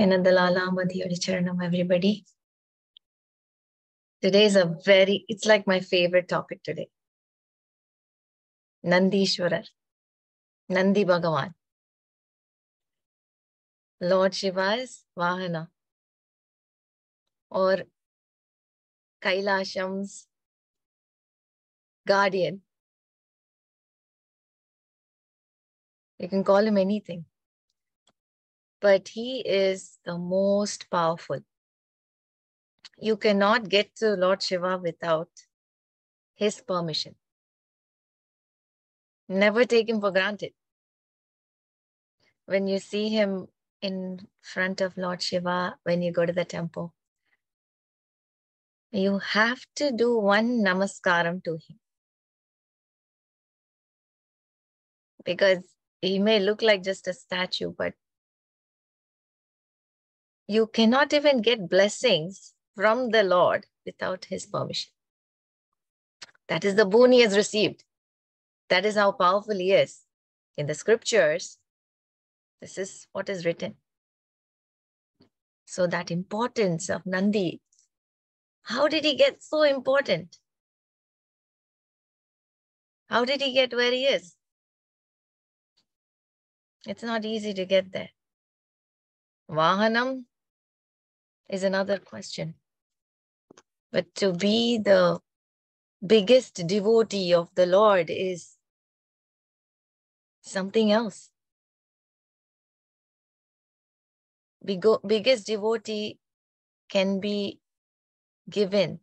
Nandalala Madhyadi Charanam, everybody. It's like my favorite topic today. Nandishwarar, Nandi Bhagavan. Lord Shiva's Vahana or Kailasham's guardian. You can call him anything. But he is the most powerful. You cannot get to Lord Shiva without his permission. Never take him for granted. When you see him in front of Lord Shiva, when you go to the temple, you have to do one namaskaram to him. Because he may look like just a statue, but you cannot even get blessings from the Lord without his permission. That is the boon he has received. That is how powerful he is. In the scriptures, this is what is written. So that importance of Nandi, how did he get so important? How did he get where he is? It's not easy to get there. Vahanam is another question. But to be the biggest devotee of the Lord is something else. Biggest devotee can be given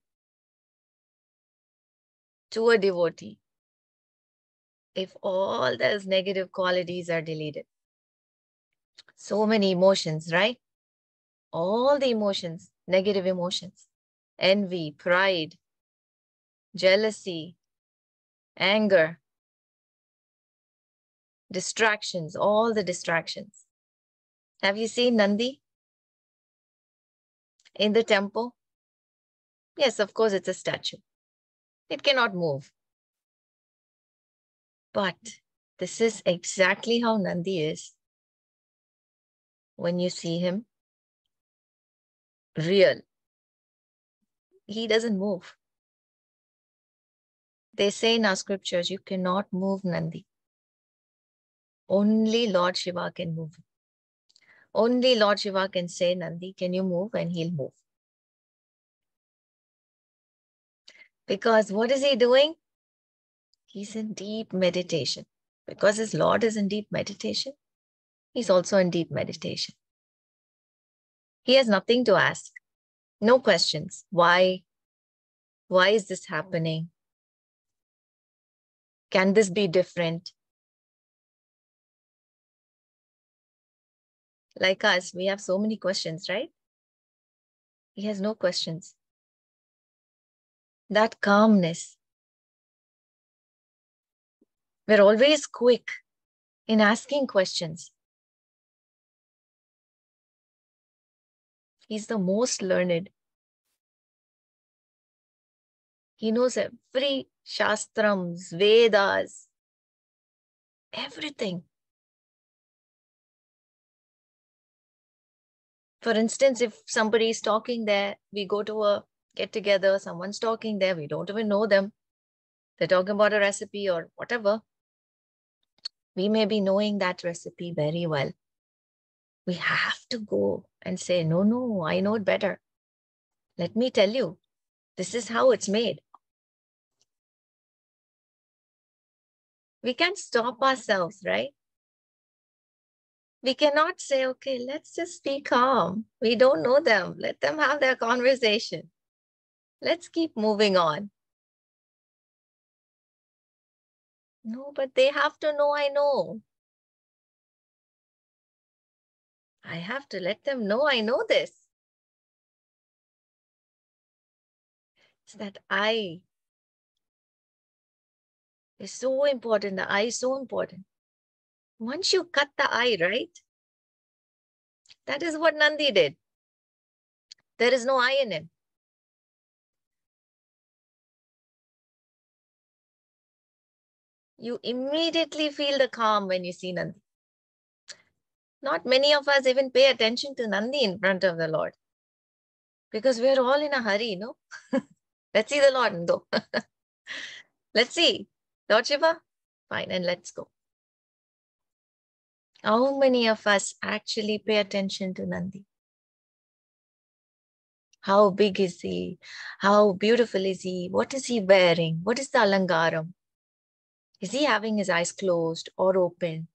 to a devotee if all those negative qualities are deleted. So many emotions, right? All the emotions, negative emotions, envy, pride, jealousy, anger, distractions, all the distractions. Have you seen Nandi in the temple? Yes, of course, it's a statue. It cannot move. But this is exactly how Nandi is when you see him real. He doesn't move. They say in our scriptures, you cannot move Nandi. Only Lord Shiva can move. Only Lord Shiva can say, Nandi, can you move? And he'll move. Because what is he doing? He's in deep meditation. Because his Lord is in deep meditation, he's also in deep meditation. He has nothing to ask. No questions. Why? Why is this happening? Can this be different? Like us, we have so many questions, right? He has no questions. That calmness. We're always quick in asking questions. He's the most learned. He knows every shastrams, Vedas, everything. For instance, if somebody is talking there, we go to a get together, someone's talking there, we don't even know them. They're talking about a recipe or whatever. We may be knowing that recipe very well. We have to go and say, no, I know it better. Let me tell you, this is how it's made. We can't stop ourselves, right? We cannot say, okay, let's just be calm. We don't know them. Let them have their conversation. Let's keep moving on. No, but they have to know I know. I have to let them know I know this. It's that I is so important. The I is so important. Once you cut the I, right? That is what Nandi did. There is no I in him. You immediately feel the calm when you see Nandi. Not many of us even pay attention to Nandi in front of the Lord because we're all in a hurry, no? Let's see the Lord, though. Let's see. Lord Shiva, fine, and let's go. How many of us actually pay attention to Nandi? How big is he? How beautiful is he? What is he wearing? What is the alangaram? Is he having his eyes closed or open?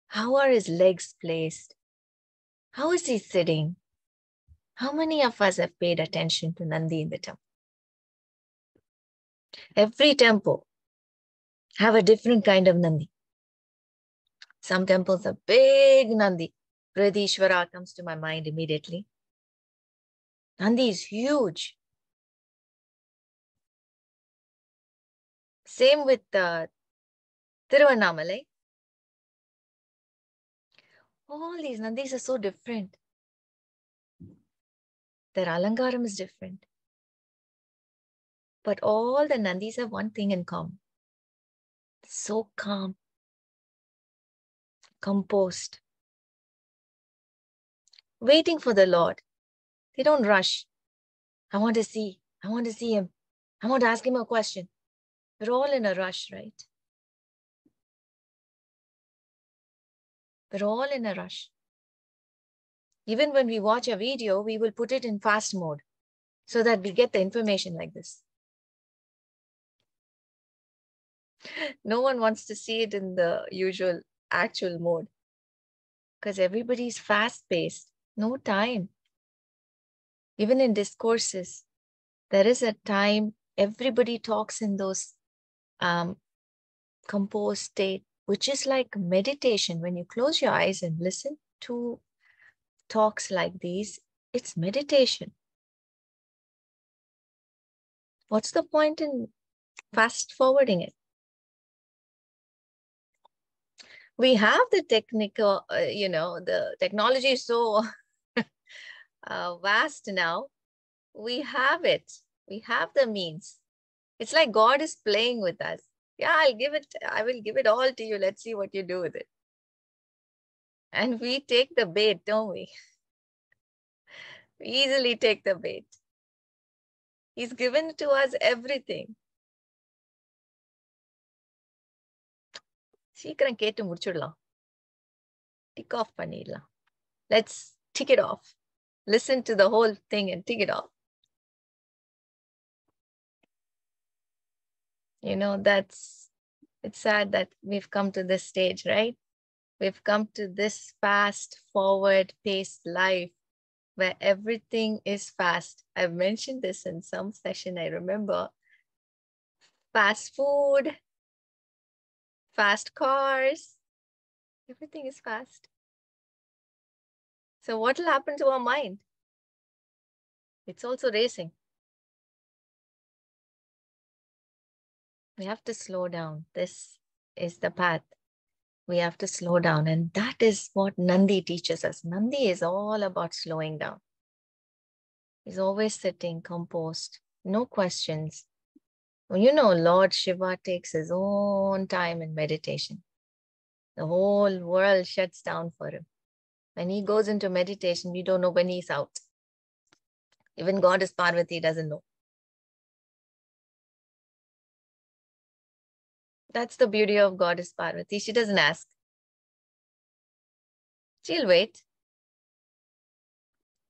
How are his legs placed? How is he sitting? How many of us have paid attention to Nandi in the temple? Every temple have a different kind of Nandi. Some temples are big Nandi. Bridishwara comes to my mind immediately. Nandi is huge. Same with Tiruvannamalai. All these Nandis are so different. Their alangaram is different. But all the Nandis have one thing in common. So calm, composed, waiting for the Lord. They don't rush. I want to see him. I want to ask him a question. We're all in a rush, right? We're all in a rush. Even when we watch a video, we will put it in fast mode so that we get the information like this. No one wants to see it in the usual actual mode because everybody's fast-paced, no time. Even in discourses, there is a time everybody talks in those composed state, which is like meditation. When you close your eyes and listen to talks like these, it's meditation. What's the point in fast forwarding it? We have the technical, the technology is so vast now. We have it. We have the means. It's like God is playing with us. Yeah, I will give it all to you. Let's see what you do with it. And we take the bait, don't we? We easily take the bait. He's given to us everything. சீக்கிரம் கேட்டு முடிச்சிடலாம். Tick off பண்ணிடலாம். Let's tick it off. Listen to the whole thing and tick it off. You know, it's sad that we've come to this stage, right? We've come to this fast forward paced life where everything is fast. I've mentioned this in some session, I remember. Fast food, fast cars, everything is fast. So what will happen to our mind? It's also racing. We have to slow down. This is the path. We have to slow down. And that is what Nandi teaches us. Nandi is all about slowing down. He's always sitting composed, no questions. Well, you know, Lord Shiva takes his own time in meditation. The whole world shuts down for him. When he goes into meditation, we don't know when he's out. Even Goddess Parvati doesn't know. That's the beauty of Goddess Parvati. She doesn't ask. She'll wait.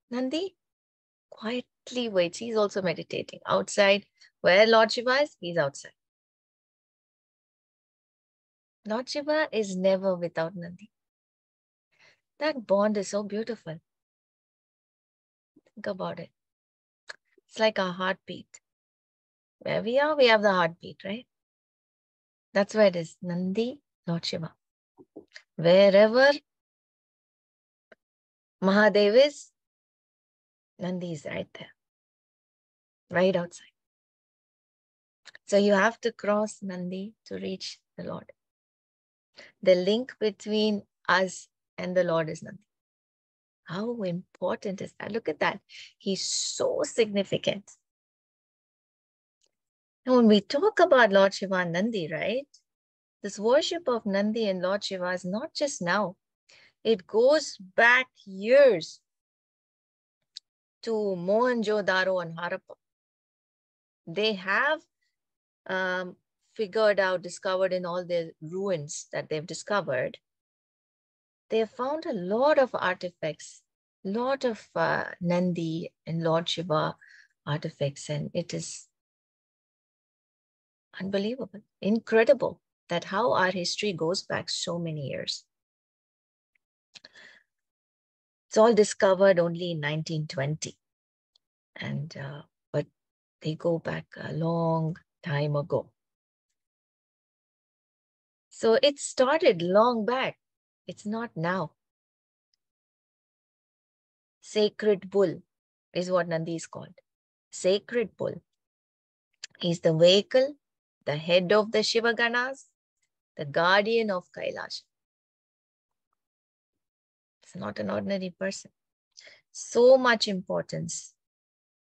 Nandi quietly waits. He's also meditating outside. Where Lord Shiva is, he's outside. Lord Shiva is never without Nandi. That bond is so beautiful. Think about it. It's like our heartbeat. Where we are, we have the heartbeat, right? That's where it is. Nandi, Lord Shiva. Wherever Mahadev is, Nandi is right there. Right outside. So you have to cross Nandi to reach the Lord. The link between us and the Lord is Nandi. How important is that? Look at that. He's so significant. And when we talk about Lord Shiva and Nandi, right? This worship of Nandi and Lord Shiva is not just now. It goes back years to Mohenjo-daro and Harappa. They have figured out, discovered in all the ruins that they've discovered, they have found a lot of artifacts, lot of Nandi and Lord Shiva artifacts, and it is unbelievable, incredible that how our history goes back so many years. It's all discovered only in 1920, and but they go back a long time ago. So it started long back. It's not now. Sacred bull is what Nandi is called. Sacred bull. He's the vehicle, the head of the Shiva Ganas, the guardian of Kailash. It's not an ordinary person. So much importance,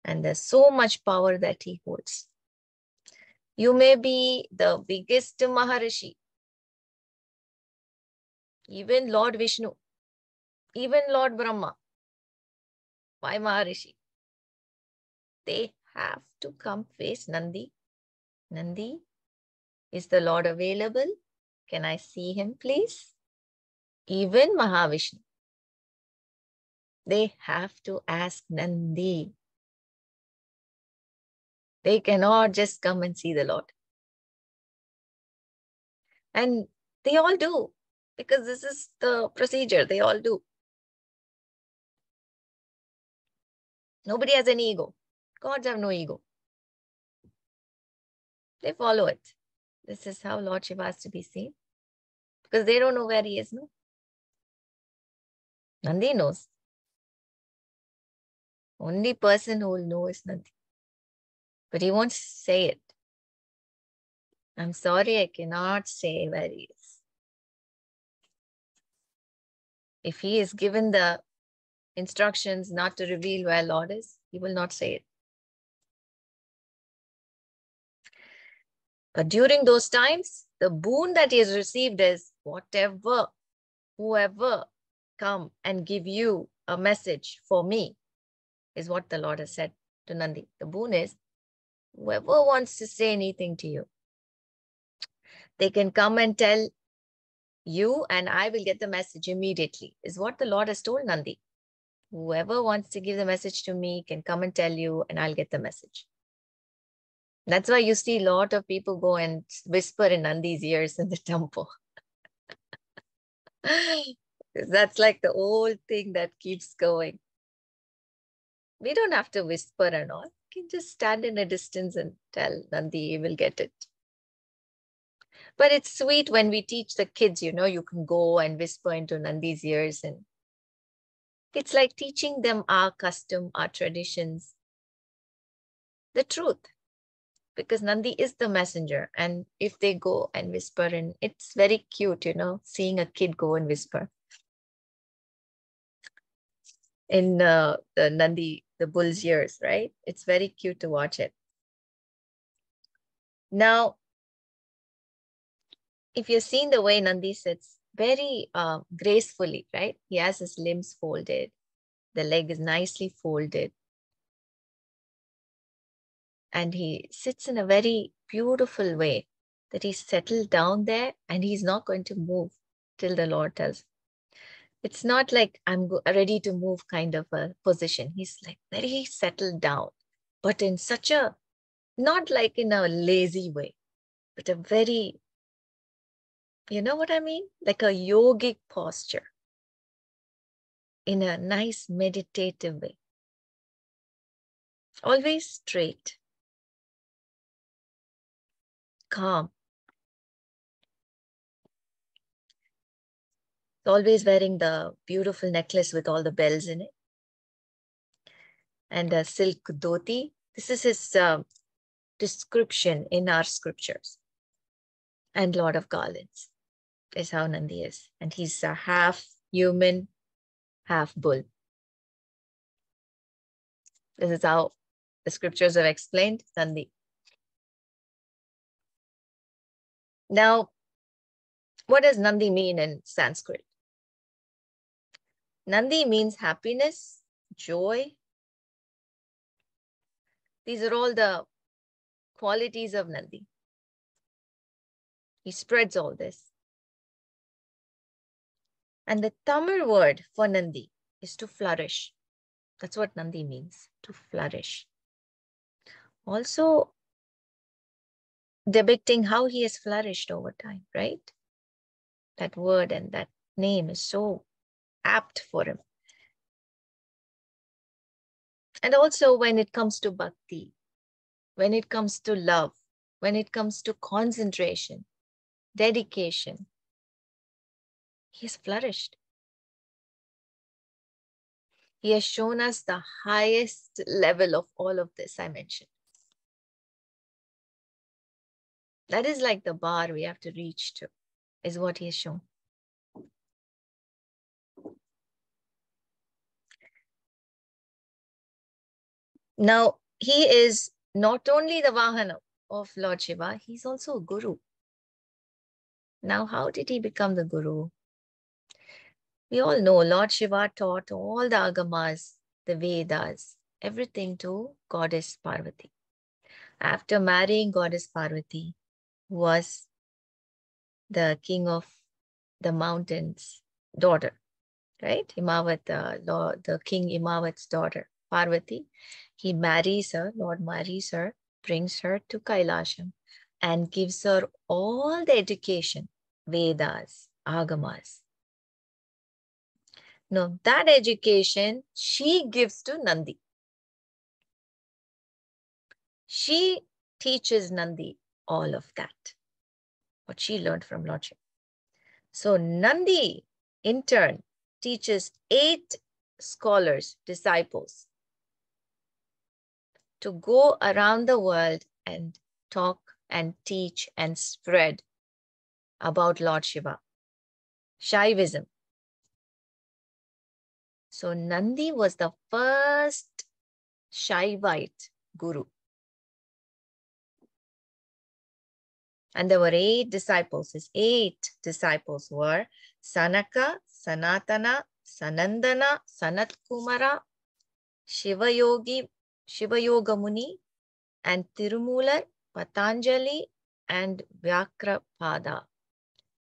and there's so much power that he holds. You may be the biggest Maharishi, even Lord Vishnu, even Lord Brahma. Why Maharishi? They have to come face Nandi. Nandi, is the Lord available? Can I see him, please? Even Mahavishnu, they have to ask Nandi. They cannot just come and see the Lord. And they all do, because this is the procedure. They all do. Nobody has any ego. Gods have no ego. They follow it. This is how Lord Shiva has to be seen, because they don't know where he is. No? Nandi knows. Only person who will know is Nandi. But he won't say it. I'm sorry, I cannot say where he is. If he is given the instructions not to reveal where Lord is, he will not say it. But during those times, the boon that he has received is whatever, whoever come and give you a message for me, is what the Lord has said to Nandi. The boon is whoever wants to say anything to you, they can come and tell you and I will get the message immediately, is what the Lord has told Nandi. Whoever wants to give the message to me can come and tell you and I'll get the message. That's why you see a lot of people go and whisper in Nandi's ears in the temple. That's like the old thing that keeps going. We don't have to whisper and all. We can just stand in a distance and tell Nandi, he will get it. But it's sweet when we teach the kids, you know, you can go and whisper into Nandi's ears, and it's like teaching them our custom, our traditions, the truth. Because Nandi is the messenger. And if they go and whisper, and it's very cute, you know, seeing a kid go and whisper in the Nandi, the bull's ears, right? It's very cute to watch it. Now, if you've seen the way Nandi sits, very gracefully, right? He has his limbs folded. The leg is nicely folded. And he sits in a very beautiful way, that he's settled down there and he's not going to move till the Lord tells. It's not like I'm ready to move kind of a position. He's like very settled down, but in such a, not like in a lazy way, but a very, you know what I mean? Like a yogic posture in a nice meditative way. Always straight, calm. Always wearing the beautiful necklace with all the bells in it. And a silk dhoti. This is his description in our scriptures. And lot of garlands is how Nandi is. And he's a half human, half bull. This is how the scriptures have explained Nandi. Now, what does Nandi mean in Sanskrit? Nandi means happiness, joy. These are all the qualities of Nandi. He spreads all this. And the Tamil word for Nandi is to flourish. That's what Nandi means, to flourish. Also depicting how he has flourished over time, right? That word and that name is so apt for him. And also when it comes to bhakti, when it comes to love, when it comes to concentration, dedication, he has flourished. He has shown us the highest level of all of this I mentioned. That is like the bar we have to reach to, is what he has shown. Now, he is not only the Vahana of Lord Shiva, he's also a guru. Now, how did he become the guru? We all know Lord Shiva taught all the Agamas, the Vedas, everything to Goddess Parvati. After marrying Goddess Parvati, who was the king of the mountains' daughter, right? Imavat, the king Imavat's daughter, Parvati. He marries her, Lord marries her, brings her to Kailasham and gives her all the education, Vedas, Agamas. Now, that education she gives to Nandi. She teaches Nandi all of that, what she learned from Lord Shiva. So Nandi, in turn, teaches 8 scholars, disciples, to go around the world and talk and teach and spread about Lord Shiva, Shaivism. So Nandi was the first Shaivite guru. And there were 8 disciples. His 8 disciples were Sanaka, Sanatana, Sanandana, Sanat Kumara, Shiva Yoga Muni, and Tirumular, Patanjali, and Vyakrapada.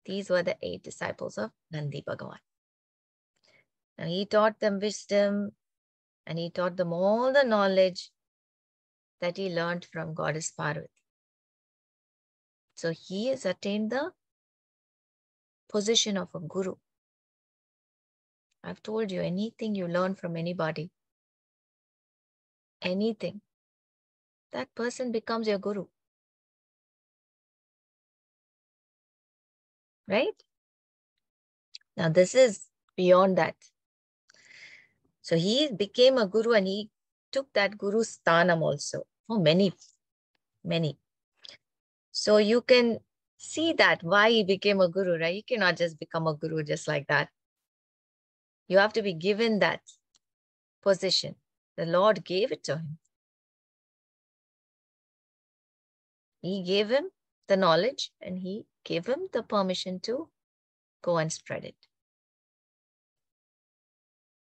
These were the 8 disciples of Nandi Bhagavan. Now he taught them wisdom and he taught them all the knowledge that he learned from Goddess Parvati. So he has attained the position of a guru. I've told you, anything you learn from anybody, anything, that person becomes your guru. Right? Now this is beyond that. So he became a guru and he took that guru sthanam also for many. So you can see that why he became a guru, right? You cannot just become a guru just like that. You have to be given that position. The Lord gave it to him. He gave him the knowledge and he gave him the permission to go and spread it.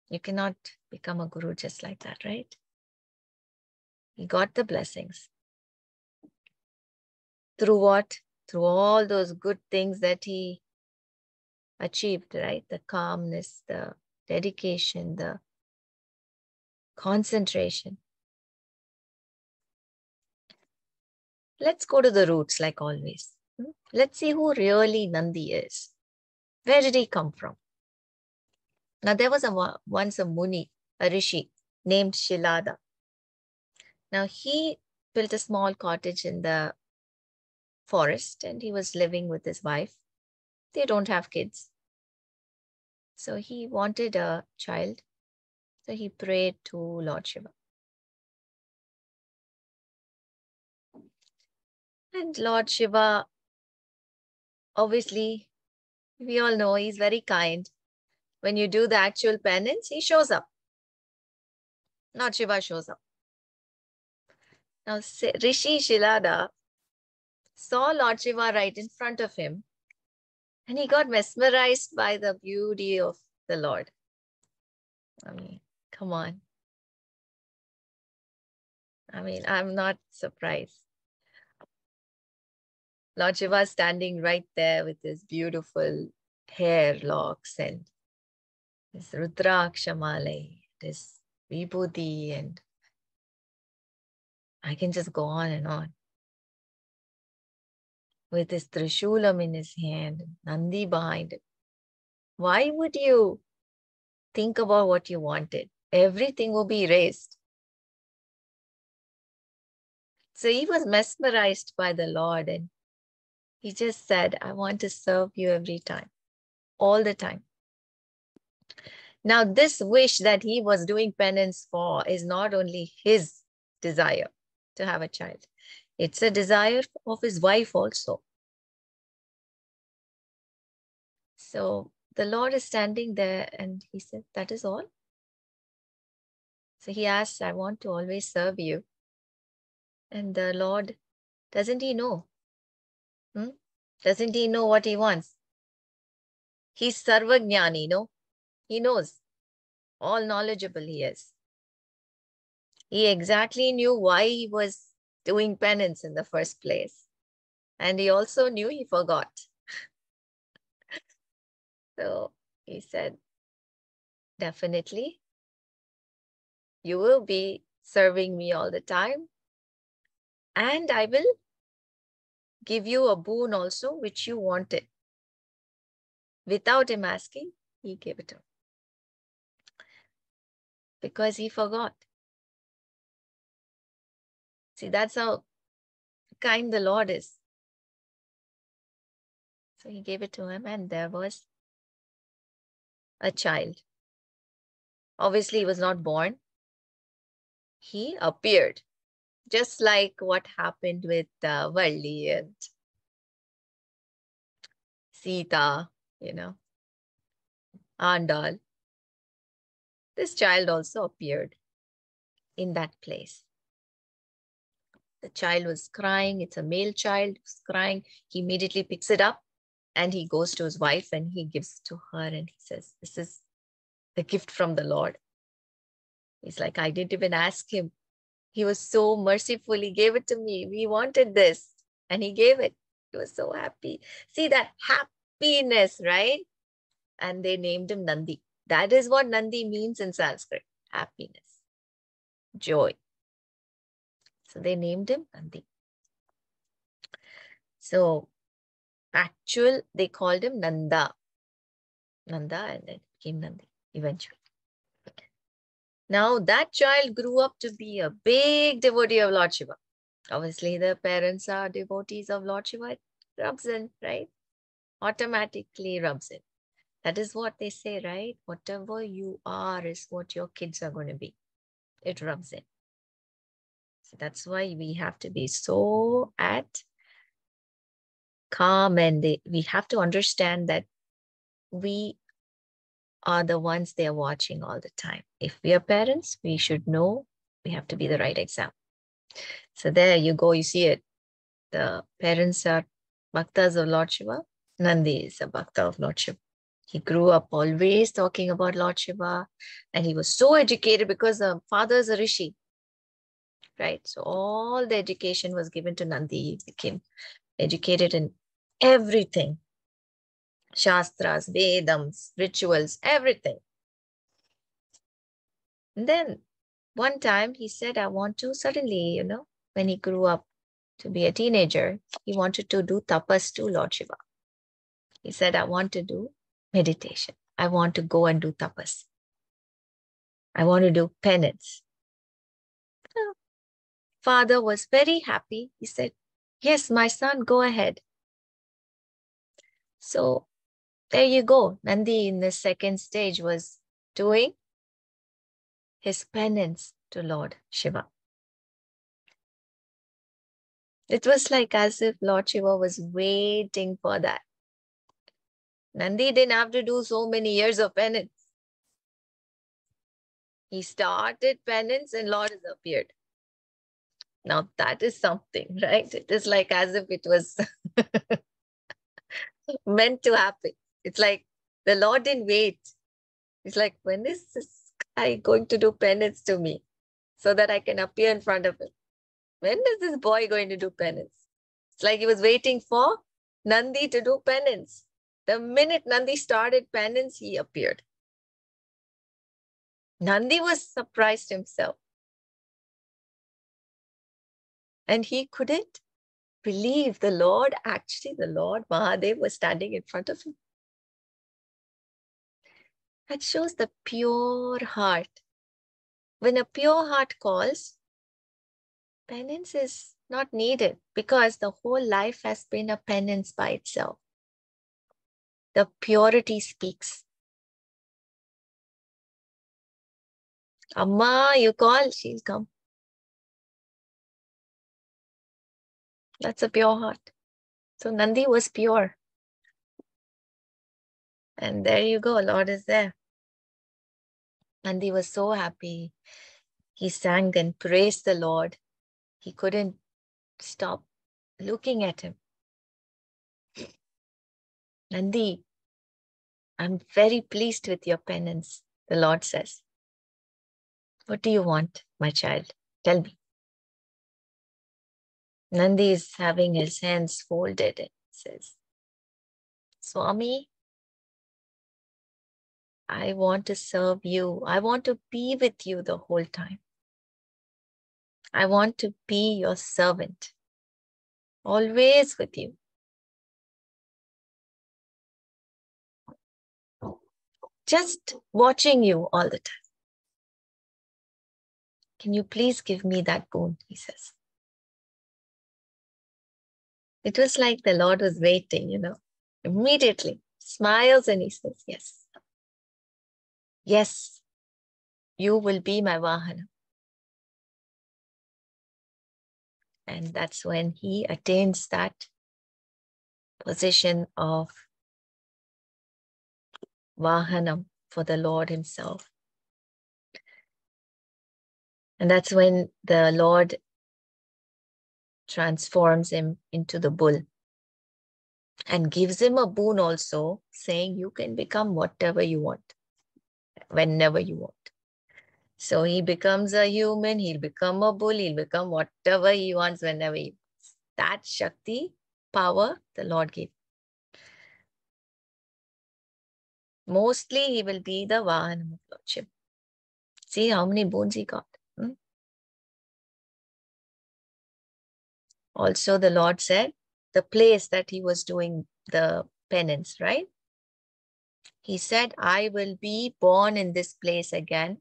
You cannot become a guru just like that, right? He got the blessings. Through what? Through all those good things that he achieved, right? The calmness, the dedication, the concentration. Let's go to the roots like always. Let's see who really Nandi is. Where did he come from? Now there was once a Muni, a Rishi named Shilada. Now he built a small cottage in the forest and he was living with his wife. They don't have kids. So he wanted a child. So he prayed to Lord Shiva. And Lord Shiva, obviously, we all know he's very kind. When you do the actual penance, he shows up. Lord Shiva shows up. Now, Rishi Shilada saw Lord Shiva right in front of him and he got mesmerized by the beauty of the Lord. I mean, come on. I mean, I'm not surprised. Lord Shiva standing right there with his beautiful hair locks and his Rudraksha Malai, his Vibhuti, and I can just go on and on. With his Trishulam in his hand, Nandi behind it. Why would you think about what you wanted? Everything will be erased. So he was mesmerized by the Lord and he just said, I want to serve you every time, all the time. Now, this wish that he was doing penance for is not only his desire to have a child, it's a desire of his wife also. So the Lord is standing there and he said, that is all. So he asked, I want to always serve you. And the Lord, doesn't he know? Doesn't he know what he wants? He's Sarvajnani, no? He knows. All knowledgeable he is. He exactly knew why he was doing penance in the first place. And he also knew he forgot. So he said, definitely, you will be serving me all the time. And I will give you a boon also, which you wanted. Without him asking, he gave it to him. Because he forgot. See, that's how kind the Lord is. So he gave it to him and there was a child. Obviously, he was not born. He appeared. Just like what happened with Valli and Sita, Andal. This child also appeared in that place. The child was crying. It's a male child who's crying. He immediately picks it up and he goes to his wife and he gives to her and he says, this is the gift from the Lord. He's like, I didn't even ask him. He was so merciful. He gave it to me. We wanted this and he gave it. He was so happy. See that happiness, right? And they named him Nandi. That is what Nandi means in Sanskrit. Happiness, joy. So they named him Nandi. So they called him Nanda. Nanda and then became Nandi eventually. Now that child grew up to be a big devotee of Lord Shiva. Obviously, the parents are devotees of Lord Shiva. It rubs in, right? Automatically rubs in. That is what they say, right? Whatever you are is what your kids are going to be. It rubs in. So that's why we have to be so calm and we have to understand that we are the ones they are watching all the time. If we are parents, we should know we have to be the right example. So there you go, you see it. The parents are bhaktas of Lord Shiva. Nandi is a bhakta of Lord Shiva. He grew up always talking about Lord Shiva and he was so educated because the father is a rishi, right? So all the education was given to Nandi. He became educated in everything. Shastras, Vedams, rituals, everything. And then one time he said, I want to suddenly, when he grew up to be a teenager, he wanted to do tapas to Lord Shiva. He said, I want to do meditation. I want to go and do tapas. I want to do penance. So father was very happy. He said, yes, my son, go ahead. So there you go. Nandi in the second stage was doing his penance to Lord Shiva. It was like as if Lord Shiva was waiting for that. Nandi didn't have to do so many years of penance. He started penance and Lord has appeared. Now that is something, right? It is like as if it was meant to happen. It's like the Lord didn't wait. It's like, when is this are you going to do penance to me so that I can appear in front of him? When is this boy going to do penance? It's like he was waiting for Nandi to do penance. The minute Nandi started penance, he appeared. Nandi was surprised himself. And he couldn't believe the Lord Mahadev was standing in front of him. That shows the pure heart. When a pure heart calls, penance is not needed because the whole life has been a penance by itself. The purity speaks. Amma, you call, she'll come. That's a pure heart. So Nandi was pure. And there you go, Lord is there. Nandi was so happy. He sang and praised the Lord. He couldn't stop looking at him. Nandi, I'm very pleased with your penance, the Lord says. What do you want, my child? Tell me. Nandi is having his hands folded and says, Swami, I want to serve you. I want to be with you the whole time. I want to be your servant, always with you. Just watching you all the time. Can you please give me that boon? He says. It was like the Lord was waiting, immediately smiles and he says, yes. Yes, you will be my Vahana. And that's when he attains that position of Vahanam for the Lord himself. And that's when the Lord transforms him into the bull and gives him a boon also, saying you can become whatever you want, whenever you want. So he becomes a human, he'll become a bull, he'll become whatever he wants, whenever he wants. That Shakti, power, the Lord gave. Mostly he will be the Vahana of Lordship. See how many boons he got. Also, the Lord said, the place that he was doing the penance, right? He said, I will be born in this place again.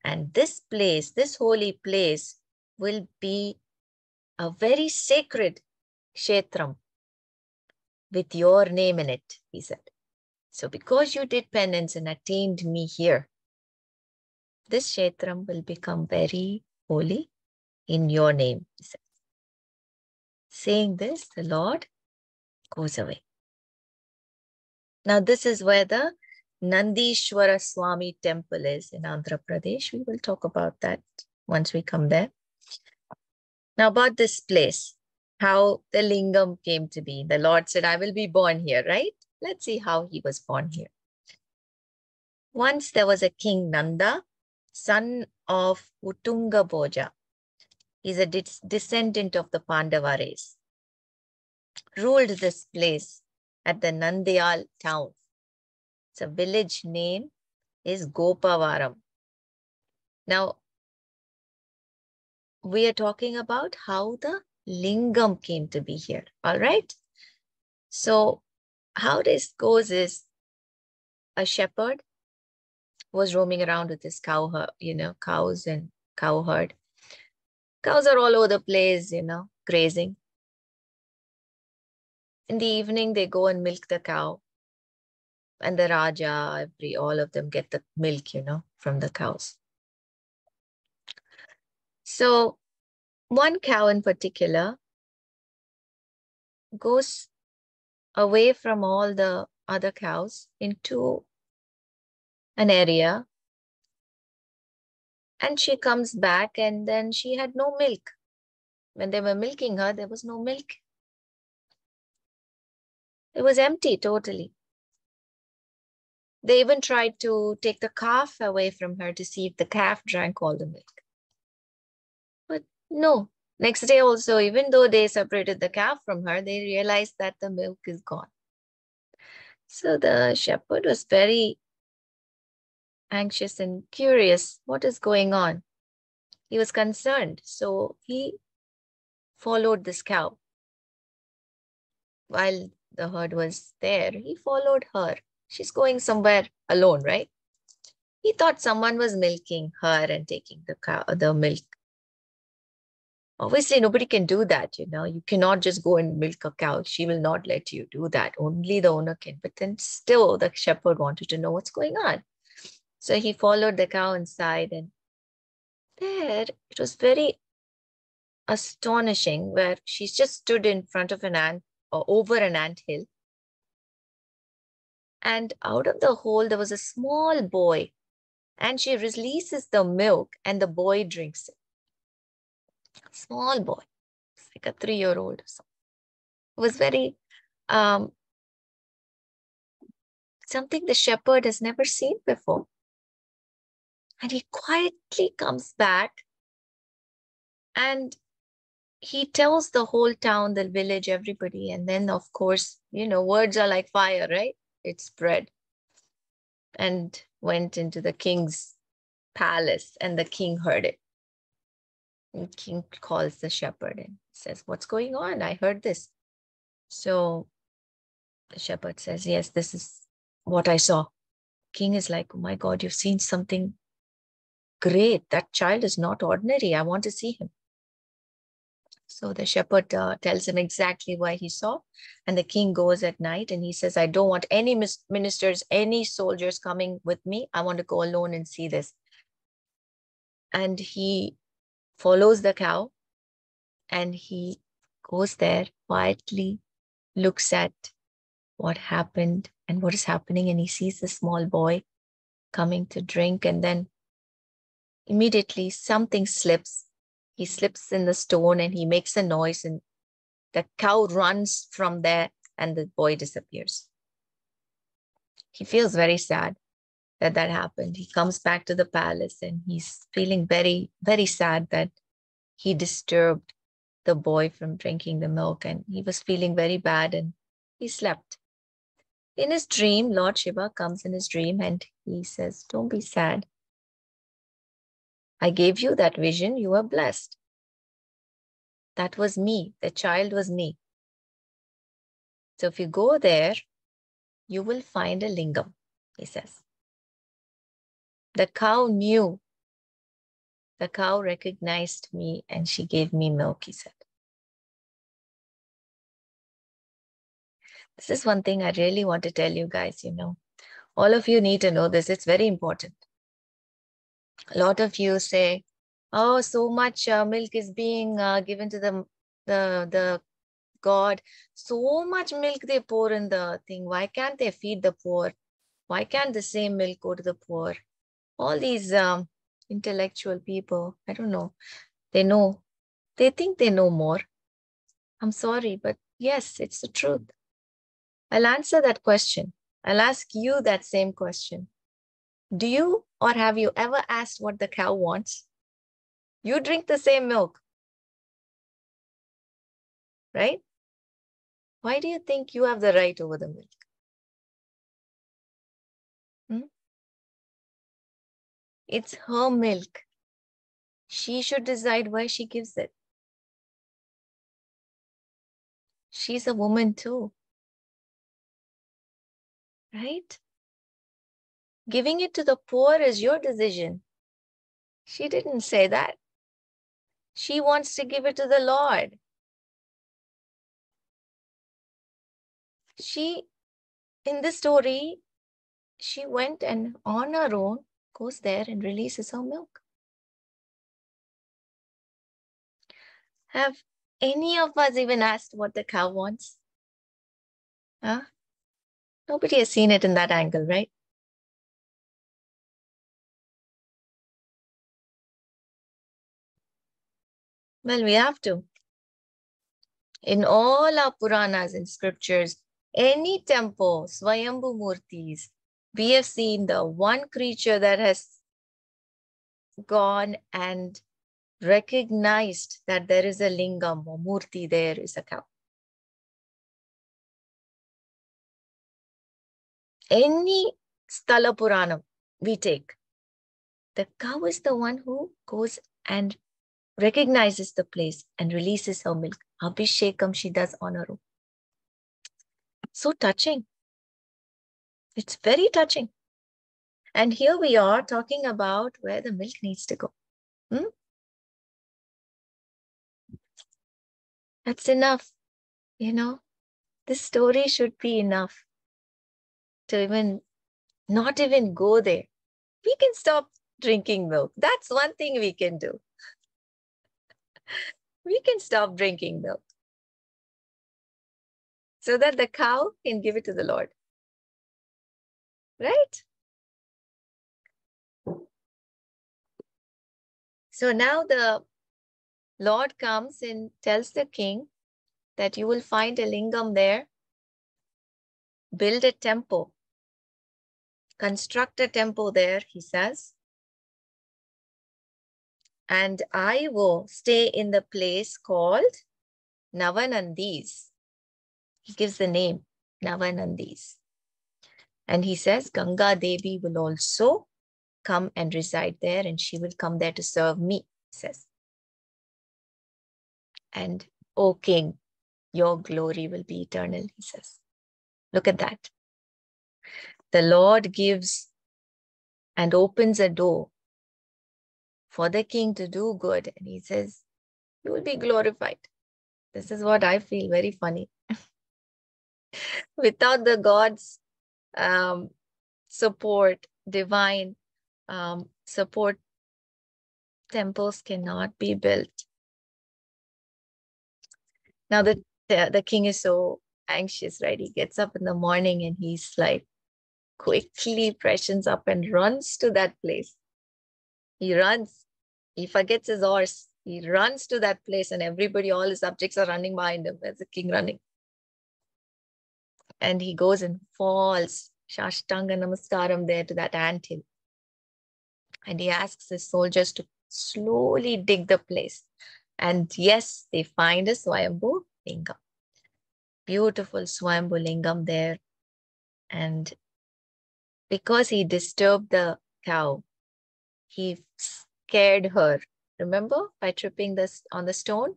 And this place, this holy place, will be a very sacred kshetram with your name in it, he said. So because you did penance and attained me here, this kshetram will become very holy in your name, he said. Saying this, the Lord goes away. Now, this is where the Nandishwara Swami temple is in Andhra Pradesh. We will talk about that once we come there. Now, about this place, how the lingam came to be. The Lord said, I will be born here, right? Let's see how he was born here. Once there was a king Nanda, son of Uttunga Bhoja. He's a descendant of the Pandava race. Ruled this place at the Nandyal town. It's a village name is Gopavaram. Now, we are talking about how the lingam came to be here. All right. So how this goes is a shepherd was roaming around with his cows and cow herd. Cows are all over the place, grazing. In the evening, they go and milk the cow. And the Raja, all of them get the milk, from the cows. So one cow in particular goes away from all the other cows into an area. And she comes back and then she had no milk. When they were milking her, there was no milk. It was empty totally. They even tried to take the calf away from her to see if the calf drank all the milk. But no. Next day also, even though they separated the calf from her, they realized that the milk is gone. So the shepherd was very anxious and curious. What is going on? He was concerned. So he followed this cow. While the herd was there, he followed her. She's going somewhere alone, right? He thought someone was milking her and taking the milk. Obviously, nobody can do that, you know. You cannot just go and milk a cow. She will not let you do that. Only the owner can. But then still, the shepherd wanted to know what's going on. So he followed the cow inside, and there it was very astonishing where she just stood in front of an ant or over an ant hill. And out of the hole, there was a small boy. And she releases the milk and the boy drinks it. Small boy. It's like a 3-year-old or something. It was very something the shepherd has never seen before. And he quietly comes back and he tells the whole town, the village, everybody. And then, of course, you know, words are like fire, right? It spread and went into the king's palace, and the king heard it. And king calls the shepherd and says, "What's going on? I heard this." So the shepherd says, "Yes, this is what I saw." King is like, "Oh my God, you've seen something great. That child is not ordinary. I want to see him." So the shepherd tells him exactly why he saw. And the king goes at night and he says, "I don't want any ministers, any soldiers coming with me. I want to go alone and see this." And he follows the cow and he goes there quietly, looks at what happened and what is happening. And he sees the small boy coming to drink. And then immediately something slips. He slips in the stone and he makes a noise, and the cow runs from there and the boy disappears. He feels very sad that that happened. He comes back to the palace and he's feeling very, very sad that he disturbed the boy from drinking the milk, and he was feeling very bad and he slept. In his dream, Lord Shiva comes in his dream and he says, "Don't be sad. I gave you that vision. You are blessed. That was me. The child was me. So if you go there, you will find a lingam," he says. The cow knew. The cow recognized me and she gave me milk, he said. This is one thing I really want to tell you guys, you know. All of you need to know this. It's very important. A lot of you say, "Oh, so much milk is being given to the God. So much milk they pour in the thing. Why can't they feed the poor? Why can't the same milk go to the poor?" All these intellectual people, I don't know. They know. They think they know more. I'm sorry, but yes, it's the truth. I'll answer that question. I'll ask you that same question. Do you or have you ever asked what the cow wants? You drink the same milk, right? Why do you think you have the right over the milk? It's her milk. She should decide where she gives it. She's a woman too, right? Giving it to the poor is your decision. She didn't say that. She wants to give it to the Lord. She, in the story, she went and on her own goes there and releases her milk. Have any of us even asked what the cow wants? Huh? Nobody has seen it in that angle, right? Well, we have to. In all our Puranas and scriptures, any temple, Swayambhu Murtis, we have seen the one creature that has gone and recognized that there is a lingam or murti, there is a cow. Any Sthala Puranam we take, the cow is the one who goes and recognizes the place and releases her milk. Abhishekam she does on her own. So touching. It's very touching. And here we are talking about where the milk needs to go. That's enough. This story should be enough to not even go there. We can stop drinking milk. That's one thing we can do. We can stop drinking milk so that the cow can give it to the Lord. Right? So now the Lord comes and tells the king that you will find a lingam there. Build a temple. Construct a temple there, he says. And I will stay in the place called Navanandis. He gives the name, Navanandis. And he says, Ganga Devi will also come and reside there, and she will come there to serve me, he says. And, O king, your glory will be eternal, he says. Look at that. The Lord gives and opens a door for the king to do good. And he says, you will be glorified. This is what I feel very funny. Without the God's support, divine support, temples cannot be built. Now the king is so anxious, right? He gets up in the morning and he's like quickly freshens up and runs to that place. He runs. He forgets his horse. He runs to that place and everybody, all his subjects are running behind him. There's the king running. And he goes and falls Shashtanga Namaskaram there to that anthill. And he asks his soldiers to slowly dig the place. And yes, they find a Swayambhu Lingam. Beautiful Swayambhu Lingam there. And because he disturbed the cow, he scared her. Remember, by tripping this on the stone,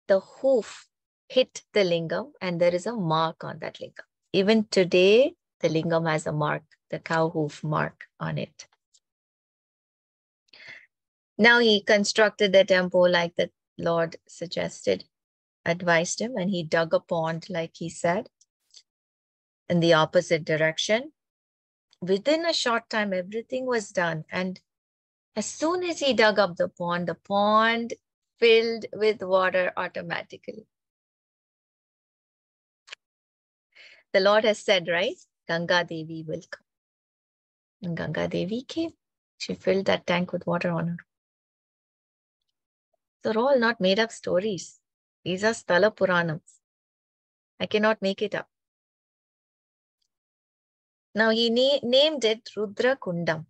the hoof hit the lingam and there is a mark on that lingam. Even today, the lingam has a mark, the cow hoof mark on it. Now he constructed the temple like the Lord suggested, advised him, and he dug a pond, like he said, in the opposite direction. Within a short time, everything was done. And as soon as he dug up the pond filled with water automatically. The Lord has said, right? Ganga Devi will come. And Ganga Devi came. She filled that tank with water on her. They're all not made up stories. These are Sthala Puranams. I cannot make it up. Now he named it Rudra Kundam.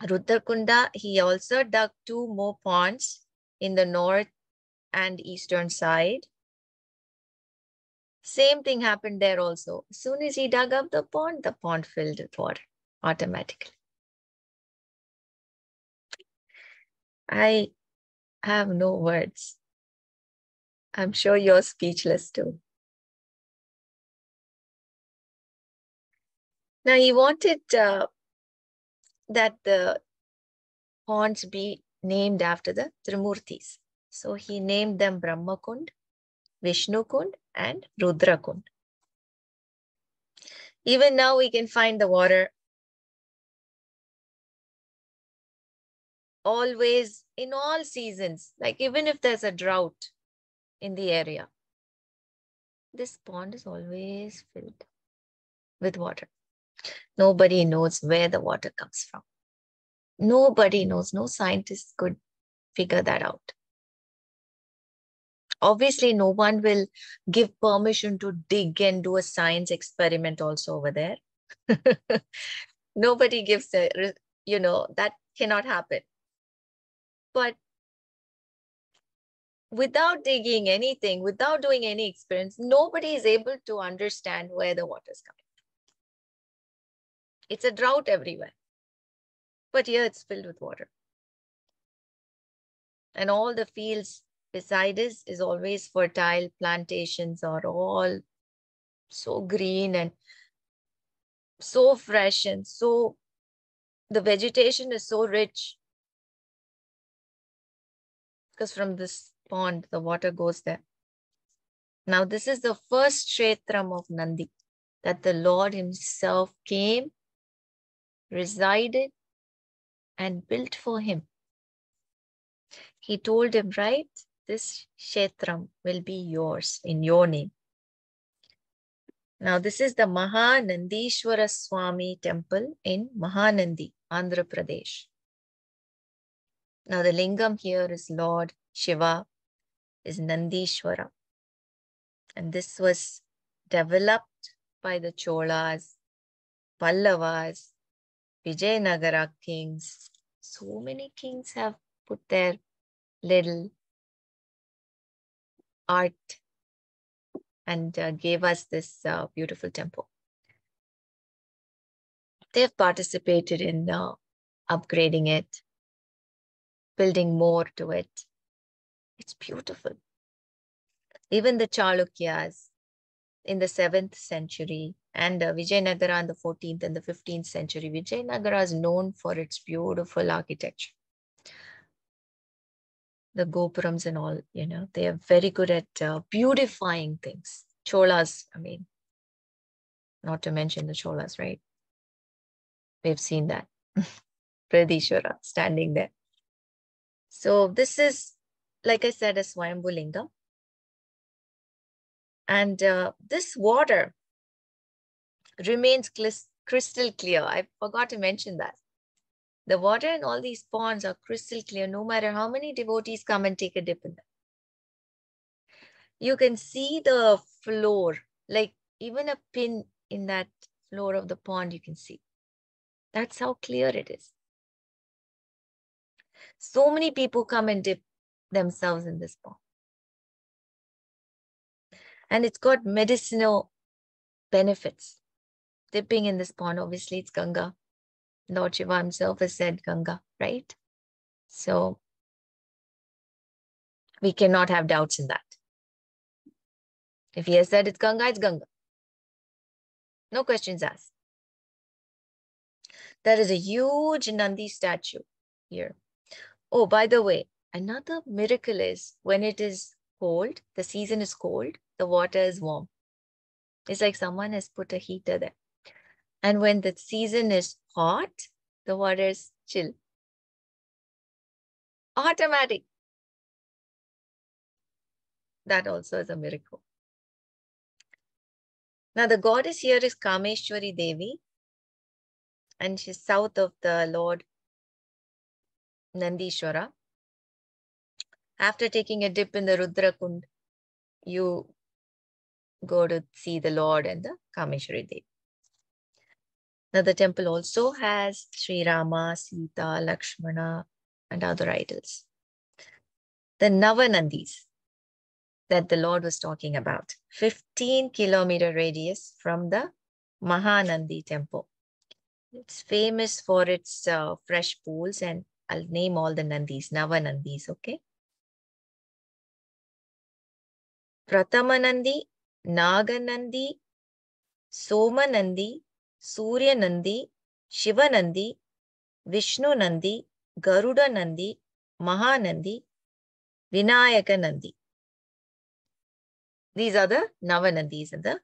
Rudra Kunda, he also dug 2 more ponds in the north and eastern side. Same thing happened there also. As soon as he dug up the pond filled with water automatically. I have no words. I'm sure you're speechless too. Now he wanted that the ponds be named after the Trimurtis. So he named them Brahma Kund, Vishnu Kund, and Rudra Kund. Even now we can find the water always in all seasons, like even if there's a drought in the area, this pond is always filled with water. Nobody knows where the water comes from. Nobody knows. No scientist could figure that out. Obviously, no one will give permission to dig and do a science experiment also over there. Nobody gives that cannot happen. But without digging anything, without doing any experience, nobody is able to understand where the water is coming from. It's a drought everywhere. But here it's filled with water. And all the fields beside us is always fertile. Plantations are all so green and so fresh, and so the vegetation is so rich. Because from this pond, the water goes there. Now, this is the first Kshetram of Nandi that the Lord himself came, resided, and built for him. He told him, right, this Kshetram will be yours in your name. Now, this is the Mahanandishwara Swami temple in Mahanandi, Andhra Pradesh. Now, the lingam here is Lord Shiva, is Nandishwara. And this was developed by the Cholas, Pallavas, Vijayanagara kings. So many kings have put their little art and gave us this beautiful temple. They've participated in upgrading it, building more to it. It's beautiful. Even the Chalukyas in the 7th century and Vijayanagara in the 14th and the 15th century. Vijayanagara is known for its beautiful architecture. The gopurams and all, they are very good at beautifying things. Cholas, not to mention the Cholas, right? We've seen that. Pradishwara standing there. So this is, like I said, a Swayambhu Linga. And this water remains crystal clear. I forgot to mention that. The water in all these ponds are crystal clear, no matter how many devotees come and take a dip in them. You can see the floor, like even a pin in that floor of the pond, you can see. That's how clear it is. So many people come and dip themselves in this pond. And it's got medicinal benefits. Dipping in this pond, obviously it's Ganga. Lord Shiva himself has said Ganga, right? So we cannot have doubts in that. If he has said it's Ganga, it's Ganga. No questions asked. There is a huge Nandi statue here. Oh, by the way, another miracle is when it is cold, the season is cold, the water is warm. It's like someone has put a heater there. And when the season is hot, the water is chill. Automatic. That also is a miracle. Now, the goddess here is Kameshwari Devi, and she's south of the Lord Nandishwara. After taking a dip in the Rudra Kund, you go to see the Lord and the Kameshwari Devi. Now, the temple also has Sri Rama, Sita, Lakshmana, and other idols. The Navanandis that the Lord was talking about, 15-kilometer radius from the Mahanandi temple. It's famous for its fresh pools, and I'll name all the Nandis, Navanandis, okay? Pratamanandi, Naganandi, Somanandi, Surya Nandi, Shiva Nandi, Vishnu Nandi, Garuda Nandi, Mahanandi, Vinayaka Nandi. These are the Navanandis in the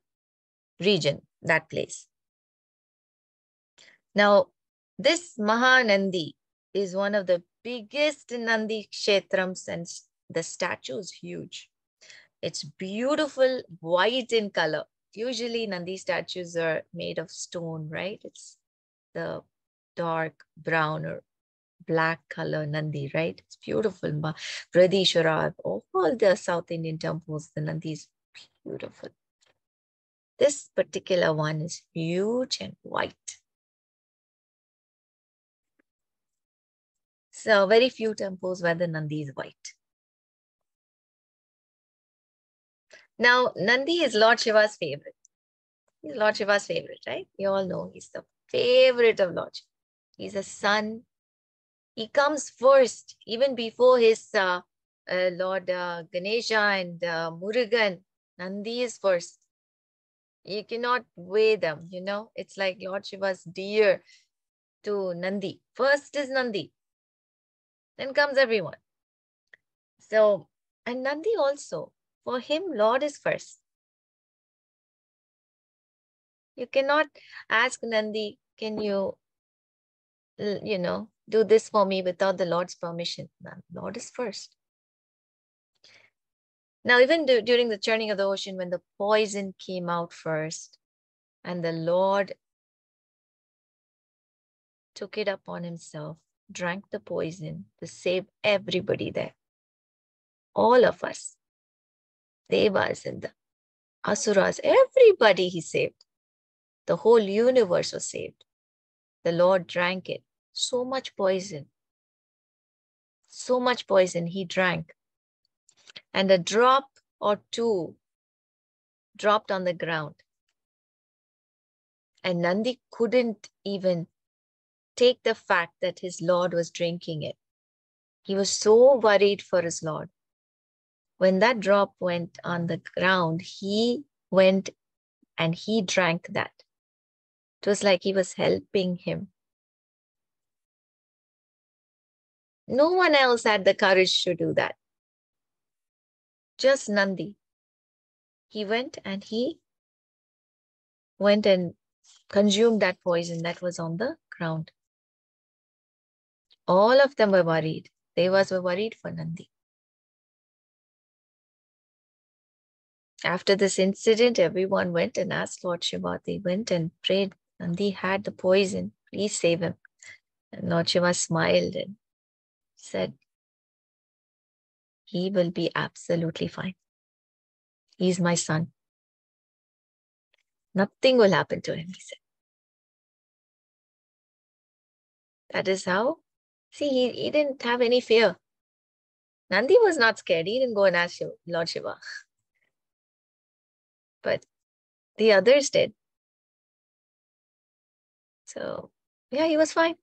region, that place. Now, this Mahanandi is one of the biggest Nandi Kshetrams, and the statue is huge. It's beautiful, white in color. Usually Nandi statues are made of stone, right? It's the dark brown or black color Nandi, right? It's beautiful. Pradishwara, all the South Indian temples, the Nandi is beautiful. This particular one is huge and white. So very few temples where the Nandi is white. Now, Nandi is Lord Shiva's favorite. He's Lord Shiva's favorite, right? You all know he's the favorite of Lord Shiva. He's a son. He comes first, even before his Lord Ganesha and Murugan. Nandi is first. You cannot weigh them, you know. It's like Lord Shiva's dear to Nandi. First is Nandi. Then comes everyone. So, and Nandi also, for him, Lord is first. You cannot ask Nandi, can you, do this for me without the Lord's permission? No, Lord is first. Now, even during the churning of the ocean, when the poison came out first, and the Lord took it upon himself, drank the poison to save everybody there. All of us, Devas and the Asuras, everybody he saved. The whole universe was saved. The Lord drank it. So much poison he drank. And a drop or two dropped on the ground. And Nandi couldn't even take the fact that his Lord was drinking it. He was so worried for his Lord. When that drop went on the ground, he went and he drank that. It was like he was helping him. No one else had the courage to do that. Just Nandi. He went and consumed that poison that was on the ground. All of them were worried. Devas were worried for Nandi. After this incident, everyone went and asked Lord Shiva. They went and prayed. Nandi had the poison. Please save him. And Lord Shiva smiled and said, he will be absolutely fine. He's my son. Nothing will happen to him, he said. That is how, see, he didn't have any fear. Nandi was not scared. He didn't go and ask Lord Shiva. But the others did. So, yeah, he was fine.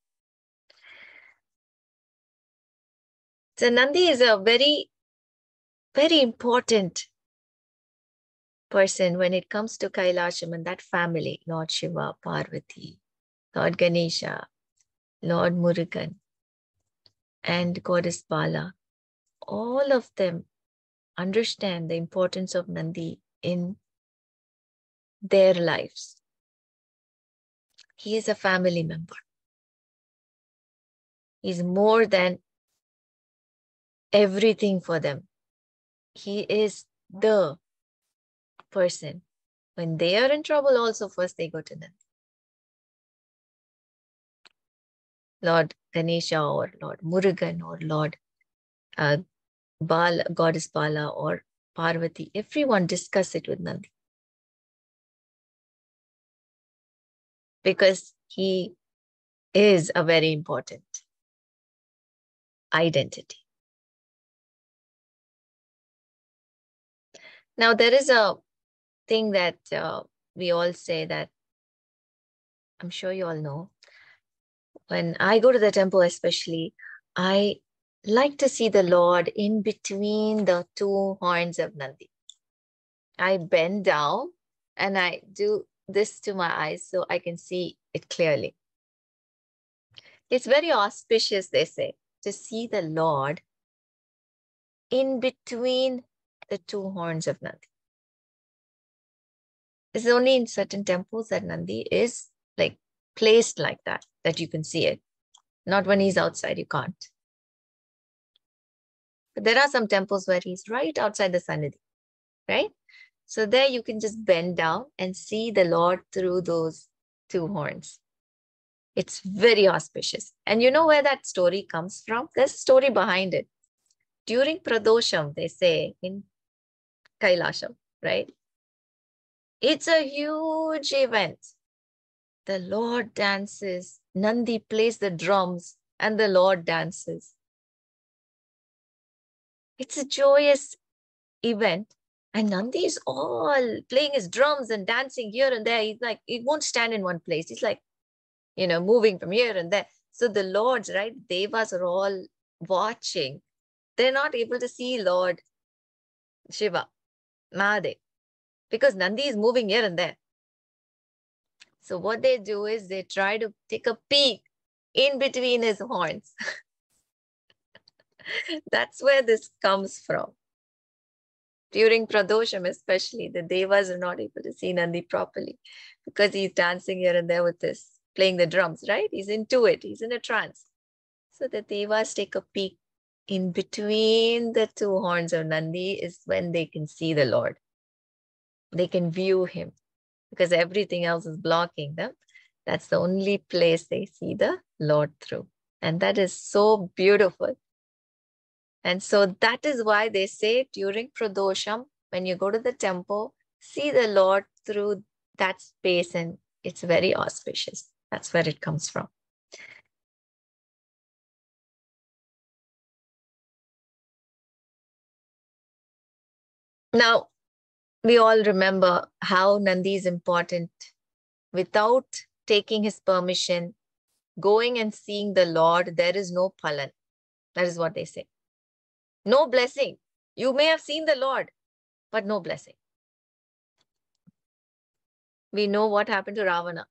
So Nandi is a very, very important person when it comes to Kailasham and that family, Lord Shiva, Parvati, Lord Ganesha, Lord Murugan, and Goddess Bala. All of them understand the importance of Nandi in their lives. He is a family member. He's more than everything for them. He is the person. When they are in trouble also, first they go to Nandi. Lord Ganesha or Lord Murugan or Lord Bala, Goddess Bala or Parvati, everyone discuss it with Nandi. Because he is a very important identity. Now, there is a thing that we all say that I'm sure you all know. When I go to the temple especially, I like to see the Lord in between the two horns of Nandi. I bend down and I do this to my eyes so I can see it clearly. It's very auspicious, they say, to see the Lord in between the two horns of Nandi. It's only in certain temples that Nandi is like placed like that you can see it. Not when he's outside, you can't. But there are some temples where he's right outside the Sannidhi, right? So there you can just bend down and see the Lord through those two horns. It's very auspicious. And you know where that story comes from? There's a story behind it. During Pradosham, they say in Kailasham, right? It's a huge event. The Lord dances. Nandi plays the drums and the Lord dances. It's a joyous event. And Nandi is all playing his drums and dancing here and there. He's like, he won't stand in one place. He's like, moving from here and there. So the lords, right, devas are all watching. They're not able to see Lord Shiva, Mahadev, because Nandi is moving here and there. So what they do is they try to take a peek in between his horns. That's where this comes from. During Pradosham especially, the devas are not able to see Nandi properly because he's dancing here and there with this, playing the drums, right? He's into it. He's in a trance. So the devas take a peek in between the two horns of Nandi is when they can see the Lord. They can view him because everything else is blocking them. That's the only place they see the Lord through. And that is so beautiful. And so that is why they say during Pradosham, when you go to the temple, see the Lord through that space, and it's very auspicious. That's where it comes from. Now, we all remember how Nandi is important. Without taking his permission, going and seeing the Lord, there is no phalan. That is what they say. No blessing. You may have seen the Lord, but no blessing. We know what happened to Ravana.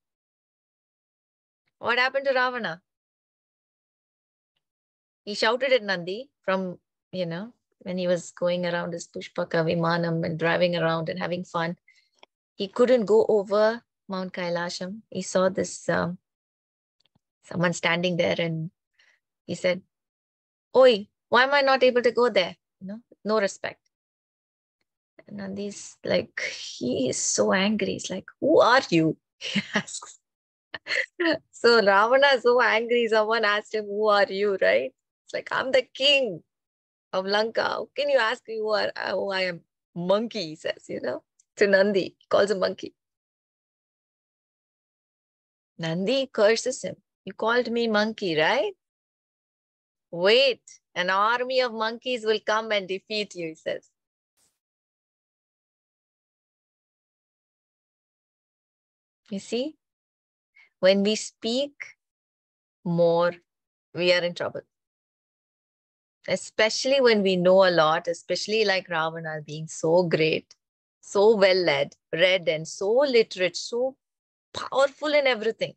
What happened to Ravana? He shouted at Nandi from, when he was going around his Pushpaka Vimanam and driving around and having fun. He couldn't go over Mount Kailasham. He saw this someone standing there and he said, "Oi, why am I not able to go there?" No respect. And Nandi's like, he is so angry. He's like, "Who are you?" He asks. So Ravana is so angry. Someone asked him, "Who are you?" Right? It's like, "I'm the king of Lanka. How can you ask me who I am?" Monkey, he says, to Nandi. He calls him monkey. Nandi curses him. "You called me monkey, right? Wait, an army of monkeys will come and defeat you," he says. You see, when we speak more, we are in trouble. Especially when we know a lot, especially like Ravana being so great, so well led, read, and so literate, so powerful in everything.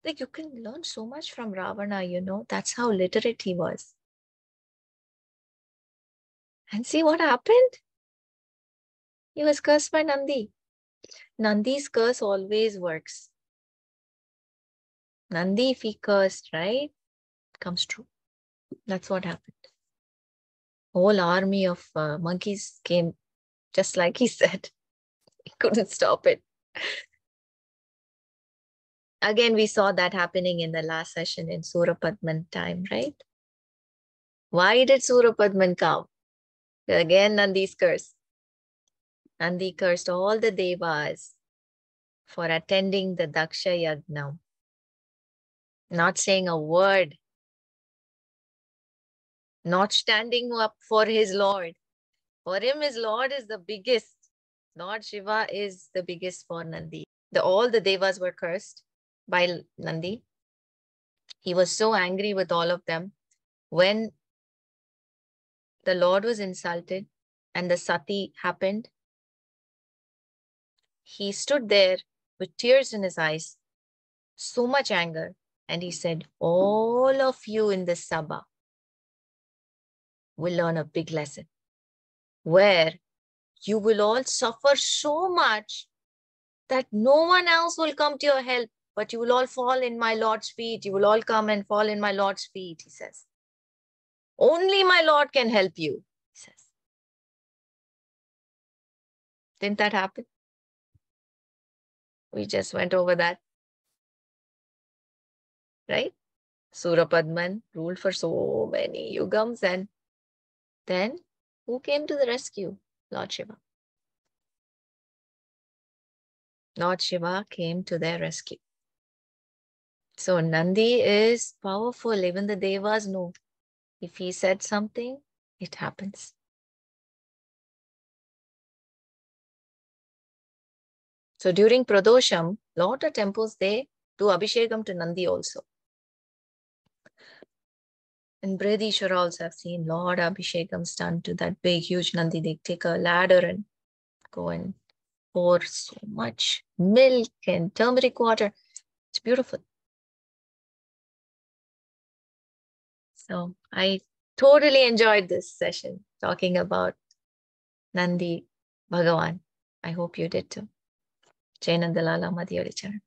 Like you can learn so much from Ravana, that's how literate he was. And see what happened? He was cursed by Nandi. Nandi's curse always works. Nandi, if he cursed, right, comes true. That's what happened. Whole army of monkeys came, just like he said. He couldn't stop it. Again, we saw that happening in the last session in Surapadman time, right? Why did Surapadman come? Again, Nandi's curse. Nandi cursed all the devas for attending the Daksha Yagna, not saying a word, not standing up for his Lord. For him, his Lord is the biggest. Lord Shiva is the biggest for Nandi. All the devas were cursed by Nandi. He was so angry with all of them. When the Lord was insulted and the sati happened, he stood there with tears in his eyes, so much anger. And he said, "All of you in this Sabha will learn a big lesson where you will all suffer so much that no one else will come to your help, but you will all fall in my Lord's feet. You will all come and fall in my Lord's feet," he says. "Only my Lord can help you," he says. Didn't that happen? We just went over that, right? Surapadman ruled for so many yugams, and then who came to the rescue? Lord Shiva. Lord Shiva came to their rescue. So Nandi is powerful. Even the Devas know. If he said something, it happens. So during Pradosham, lot of temples, they do Abhishekam to Nandi also. In Brihadishwara also I've seen Lord Abhishekams done to that big, huge Nandi. They take a ladder and go and pour so much milk and turmeric water. It's beautiful. So I totally enjoyed this session talking about Nandi Bhagavan. I hope you did too. Jai Nandalala Madhyaricharan.